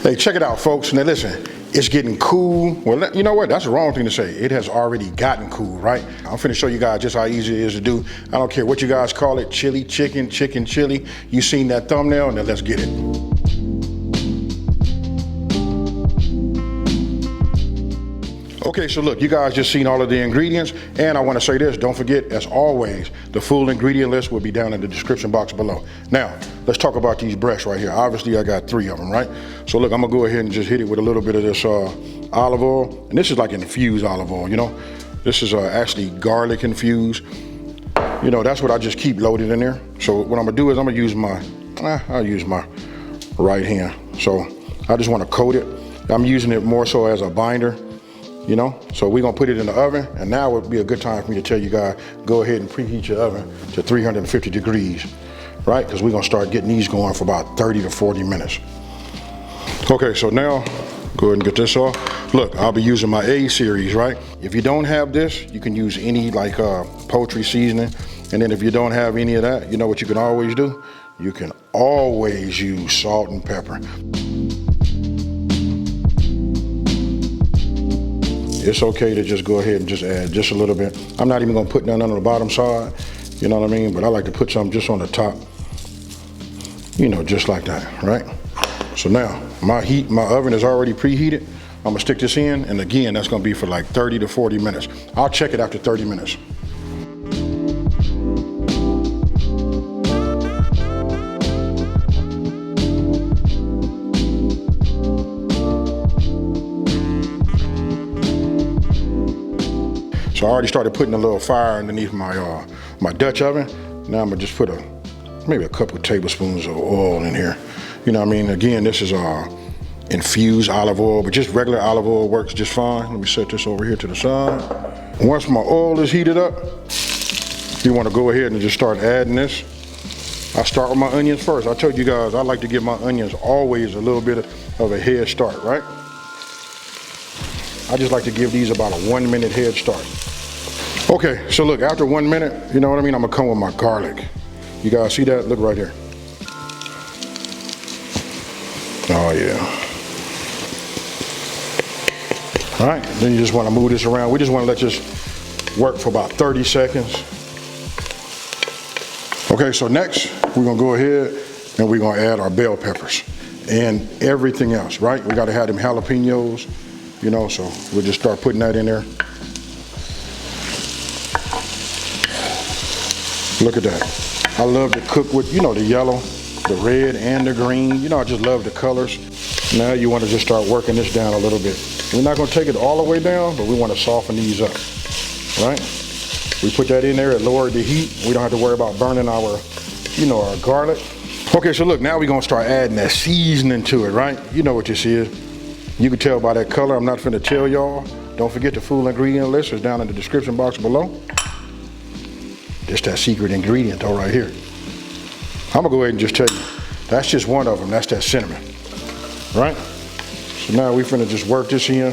Hey, check it out, folks. Now listen, it's getting cool. Well, you know what? That's the wrong thing to say. It has already gotten cool, right? I'm finna show you guys just how easy it is to do. I don't care what you guys call it, chili, chicken, chicken chili. You seen that thumbnail, now let's get it. Okay, so look, you guys just seen all of the ingredients, and I want to say this, don't forget, as always, the full ingredient list will be down in the description box below. Now, let's talk about these breasts right here. Obviously, I got 3 of them, right? So look, I'm gonna go ahead and just hit it with a little bit of this olive oil, and this is like infused olive oil, you know? This is actually garlic infused. You know, that's what I just keep loaded in there. So what I'm gonna do is I'm gonna use I'll use my right hand. So I just wanna coat it. I'm using it more so as a binder. You know, so we're gonna put it in the oven, and now would be a good time for me to tell you guys, go ahead and preheat your oven to 350 degrees, right? Because we're gonna start getting these going for about 30 to 40 minutes. Okay, so now, go ahead and get this off. Look, I'll be using my A series, right? If you don't have this, you can use any like poultry seasoning. And then if you don't have any of that, you know what you can always do? You can always use salt and pepper. It's okay to just go ahead and just add just a little bit. I'm not even gonna put none on the bottom side, you know what I mean? But I like to put some just on the top, you know, just like that, right? So now, my oven is already preheated. I'm gonna stick this in, and again, that's gonna be for like 30 to 40 minutes. I'll check it after 30 minutes. So I already started putting a little fire underneath my my Dutch oven. Now I'm gonna just put maybe a couple of tablespoons of oil in here. You know what I mean? Again, this is infused olive oil, but just regular olive oil works just fine. Let me set this over here to the side. Once my oil is heated up, you wanna go ahead and just start adding this. I start with my onions first. I told you guys, I like to give my onions always a little bit of a head start, right? I just like to give these about a 1 minute head start. Okay, so look, after 1 minute, you know what I mean? I'm gonna come with my garlic. You guys see that? Look right here. Oh yeah. All right, then you just wanna move this around. We just wanna let this work for about 30 seconds. Okay, so next, we're gonna go ahead and we're gonna add our bell peppers and everything else, right? We gotta have them jalapenos, you know, so we'll just start putting that in there. Look at that. I love to cook with, you know, the yellow, the red, and the green. You know, I just love the colors. Now you want to just start working this down a little bit. We're not going to take it all the way down, but we want to soften these up, right? We put that in there, it lowered the heat. We don't have to worry about burning our, you know, our garlic. Okay, so look, now we're going to start adding that seasoning to it, right? You know what this is. You can tell by that color. I'm not finna tell y'all. Don't forget the full ingredient list is down in the description box below. It's that secret ingredient though right here. I'm gonna go ahead and just tell you, that's just one of them, that's that cinnamon, right? So now we finna just work this in.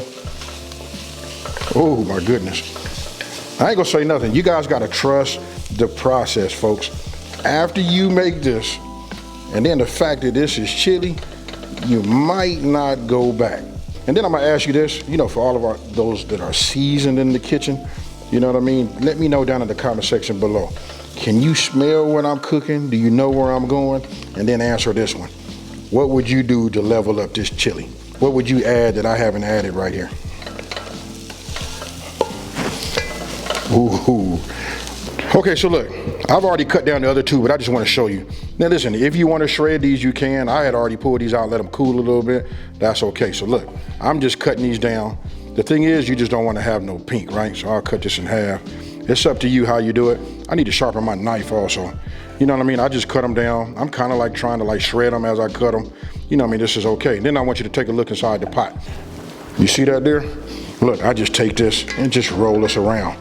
Oh my goodness. I ain't gonna say nothing. You guys gotta trust the process, folks. After you make this, and then the fact that this is chili, you might not go back. And then I'm gonna ask you this, you know, for all of those that are seasoned in the kitchen, you know what I mean? Let me know down in the comment section below. Can you smell what I'm cooking? Do you know where I'm going? And then answer this one. What would you do to level up this chili? What would you add that I haven't added right here? Ooh. Okay, so look, I've already cut down the other 2, but I just want to show you. Now listen, if you want to shred these, you can. I had already pulled these out, let them cool a little bit. That's okay. So look, I'm just cutting these down. The thing is, you just don't want to have no pink, right? So I'll cut this in half. It's up to you how you do it. I need to sharpen my knife also. You know what I mean? I just cut them down. I'm kind of like trying to like shred them as I cut them. You know what I mean? This is okay. Then I want you to take a look inside the pot. You see that there? Look, I just take this and just roll this around.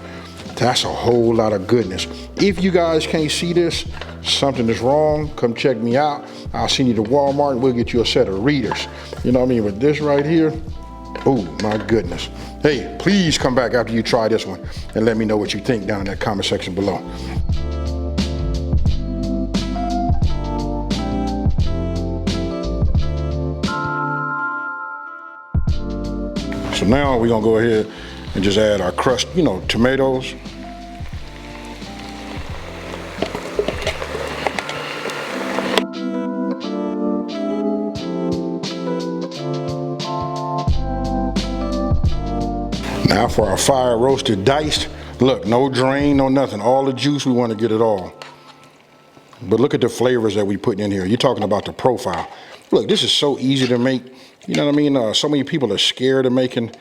That's a whole lot of goodness. If you guys can't see this, something is wrong, come check me out. I'll send you to Walmart and we'll get you a set of readers. You know what I mean? With this right here, oh my goodness. Hey, please come back after you try this one and let me know what you think down in that comment section below. So now we're gonna go ahead and just add our crushed, tomatoes. Now for our fire roasted diced, look, no drain, no nothing. All the juice, we want to get it all. But look at the flavors that we putting in here. You're talking about the profile. Look, this is so easy to make. You know what I mean? So many people are scared of making,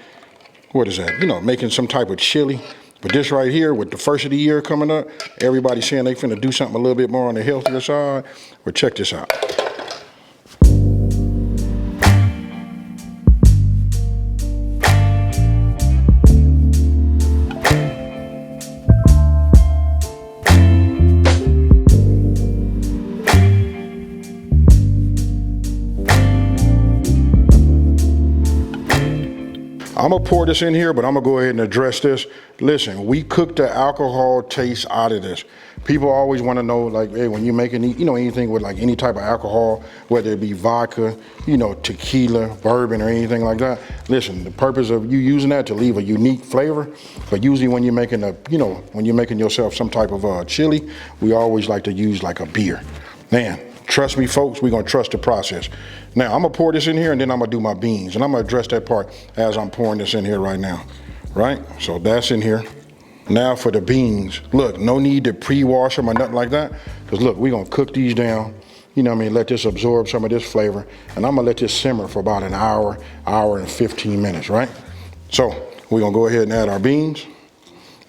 what is that? Making some type of chili. But this right here, with the first of the year coming up, everybody's saying they finna do something a little bit more on the healthier side. Well, check this out. I'm gonna pour this in here, but I'm gonna go ahead and address this. Listen, we cook the alcohol taste out of this. People always wanna know, like, hey, when you're making, anything with like any type of alcohol, whether it be vodka, tequila, bourbon, or anything like that. Listen, the purpose of you using that to leave a unique flavor, but usually when you're making when you're making yourself some type of chili, we always like to use like a beer. Man, trust me, folks, we're gonna trust the process. Now, I'm gonna pour this in here and then I'm gonna do my beans. And I'm gonna address that part as I'm pouring this in here right now, right? So that's in here. Now for the beans. Look, no need to pre-wash them or nothing like that. Because look, we're gonna cook these down, let this absorb some of this flavor. And I'm gonna let this simmer for about an hour, hour and 15 minutes, right? So we're gonna go ahead and add our beans.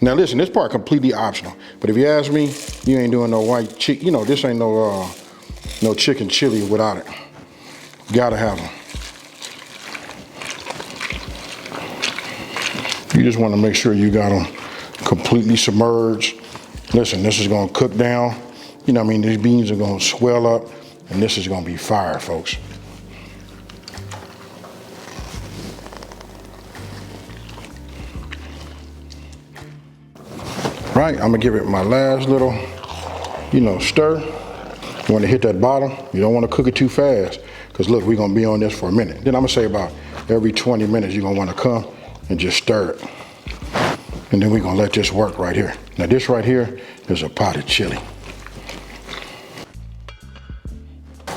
Now listen, this part completely optional. But if you ask me, you ain't doing no white chicken, this ain't no chicken chili without it. Gotta have them. You just want to make sure you got them completely submerged. Listen, this is gonna cook down. These beans are gonna swell up, and this is gonna be fire, folks. Right, I'm gonna give it my last little, stir. You want to hit that bottom. You don't want to cook it too fast, because look, we're gonna be on this for a minute. Then I'm gonna say about every 20 minutes you're gonna want to come and just stir it. And then we're gonna let this work right here. Now this right here is a potted chili.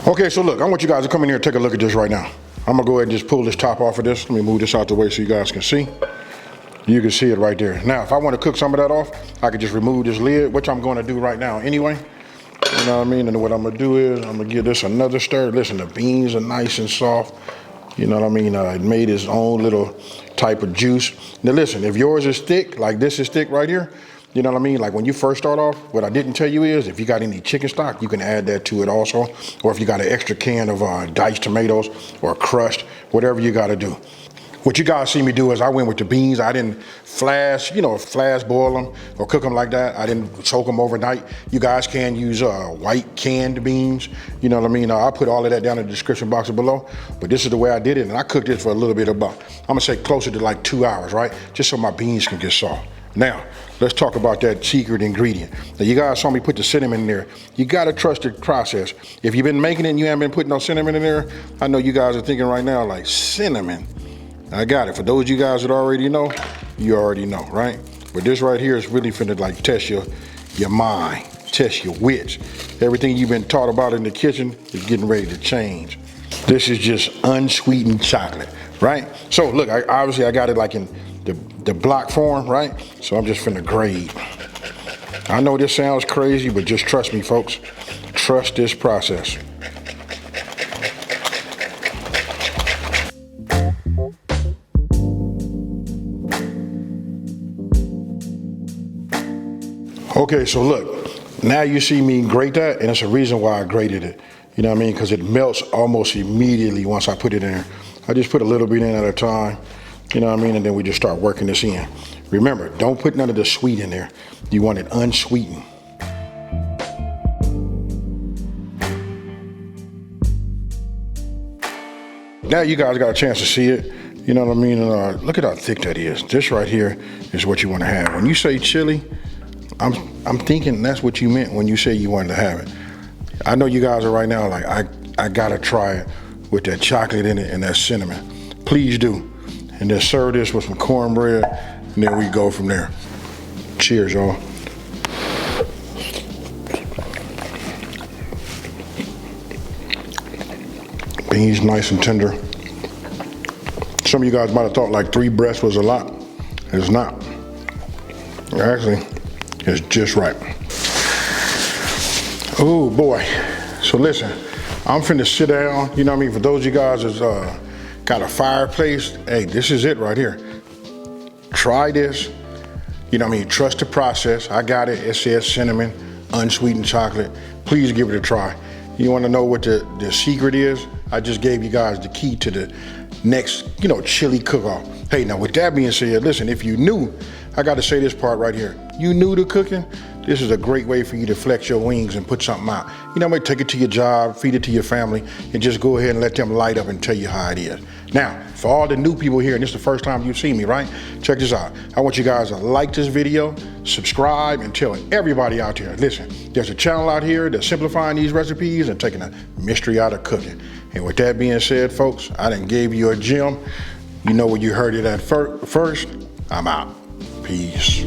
Okay, so look, I want you guys to come in here and take a look at this right now. I'm gonna go ahead and just pull this top off of this. Let me move this out the way so you guys can see. You can see it right there. Now, if I want to cook some of that off, I could just remove this lid, which I'm gonna do right now anyway. You know what I mean? And what I'm gonna do is I'm gonna give this another stir. Listen, the beans are nice and soft. You know what I mean? It made its own little type of juice. Now listen, if yours is thick, like this is thick right here, you know what I mean? Like when you first start off, what I didn't tell you is if you got any chicken stock, you can add that to it also. Or if you got an extra can of diced tomatoes or crushed, whatever you gotta do. What you guys see me do is I went with the beans. I didn't flash boil them or cook them like that. I didn't soak them overnight. You guys can use white canned beans. You know what I mean? I'll put all of that down in the description box below. But this is the way I did it, and I cooked this for a little bit about, I'm gonna say closer to like 2 hours, right? Just so my beans can get soft. Now, let's talk about that secret ingredient. Now, you guys saw me put the cinnamon in there. You gotta trust the process. If you've been making it and you haven't been putting no cinnamon in there, I know you guys are thinking right now, like, cinnamon. I got it. For those of you guys that already know, you already know, right? But this right here is really finna like test your mind, test your wits. Everything you've been taught about in the kitchen is getting ready to change. This is just unsweetened chocolate, right? So look, obviously I got it like in the block form, right? So I'm just finna grade. I know this sounds crazy, but just trust me, folks. Trust this process. Okay, so look, now you see me grate that, and it's a reason why I grated it. You know what I mean? Because it melts almost immediately once I put it in there. I just put a little bit in at a time, you know what I mean? And then we just start working this in. Remember, don't put none of the sweet in there. You want it unsweetened. Now you guys got a chance to see it. You know what I mean? And, look at how thick that is. This right here is what you want to have. When you say chili, I'm thinking that's what you meant when you say you wanted to have it. I know you guys are right now like, I gotta try it with that chocolate in it and that cinnamon. Please do. and then serve this with some cornbread, and then we go from there. Cheers, y'all. Beans nice and tender. Some of you guys might have thought like 3 breasts was a lot. It's not. Actually, it's just right. Oh boy. So listen, I'm finna sit down. You know what I mean? For those of you guys that's got a fireplace, hey, this is it right here. Try this. You know what I mean? Trust the process. I got it. It says cinnamon, unsweetened chocolate. Please give it a try. You want to know what the secret is? I just gave you guys the key to the next, chili cook-off. Hey, now with that being said, listen, if you new, I got to say this part right here. You new to cooking, this is a great way for you to flex your wings and put something out. You know, maybe take it to your job, feed it to your family, and just go ahead and let them light up and tell you how it is. Now, for all the new people here, and this is the first time you've seen me, right? Check this out. I want you guys to like this video, subscribe, and tell everybody out there, listen, there's a channel out here that's simplifying these recipes and taking the mystery out of cooking. And with that being said, folks, I done gave you a gem. You know where you heard it at first. I'm out. Peace.